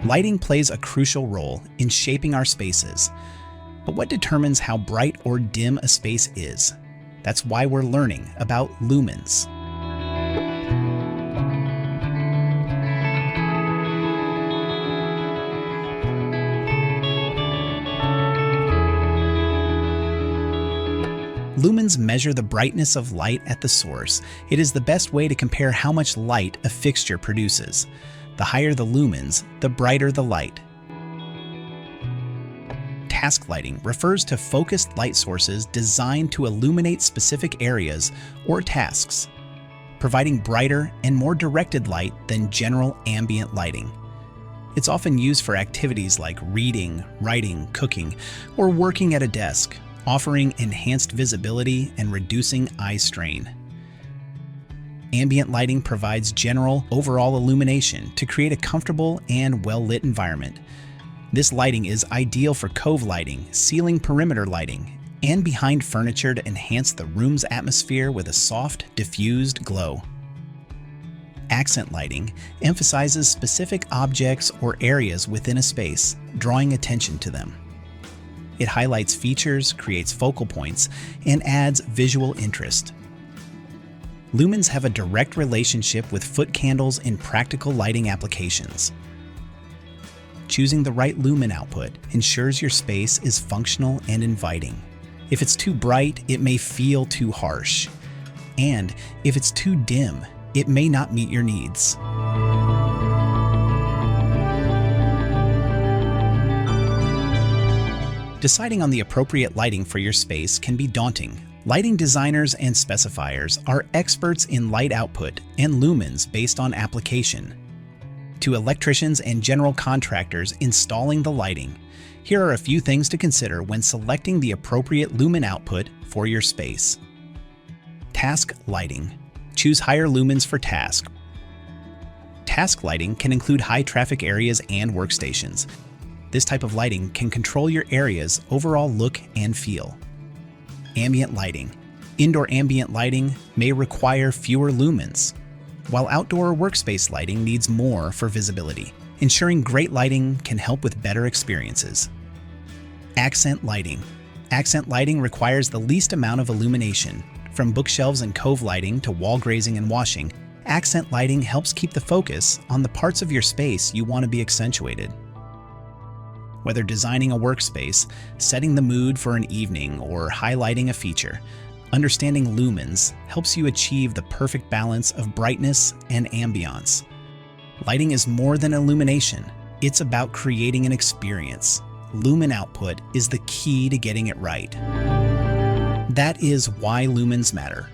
Lighting plays a crucial role in shaping our spaces. But what determines how bright or dim a space is? That's why we're learning about lumens. Lumens measure the brightness of light at the source. It is the best way to compare how much light a fixture produces. The higher the lumens, the brighter the light. Task lighting refers to focused light sources designed to illuminate specific areas or tasks, providing brighter and more directed light than general ambient lighting. It's often used for activities like reading, writing, cooking, or working at a desk, offering enhanced visibility and reducing eye strain. Ambient lighting provides general, overall illumination to create a comfortable and well-lit environment. This lighting is ideal for cove lighting, ceiling perimeter lighting, and behind furniture to enhance the room's atmosphere with a soft, diffused glow. Accent lighting emphasizes specific objects or areas within a space, drawing attention to them. It highlights features, creates focal points, and adds visual interest. Lumens have a direct relationship with foot candles in practical lighting applications. Choosing the right lumen output ensures your space is functional and inviting. If it's too bright, it may feel too harsh. And if it's too dim, it may not meet your needs. Deciding on the appropriate lighting for your space can be daunting. Lighting designers and specifiers are experts in light output and lumens based on application. To electricians and general contractors installing the lighting, here are a few things to consider when selecting the appropriate lumen output for your space. Task lighting. Choose higher lumens for task. Task lighting can include high traffic areas and workstations. This type of lighting can control your area's overall look and feel. Ambient lighting. Indoor ambient lighting may require fewer lumens, while outdoor workspace lighting needs more for visibility. Ensuring great lighting can help with better experiences. Accent lighting. Accent lighting requires the least amount of illumination. From bookshelves and cove lighting to wall grazing and washing, accent lighting helps keep the focus on the parts of your space you want to be accentuated. Whether designing a workspace, setting the mood for an evening, or highlighting a feature, understanding lumens helps you achieve the perfect balance of brightness and ambiance. Lighting is more than illumination. It's about creating an experience. Lumen output is the key to getting it right. That is why lumens matter.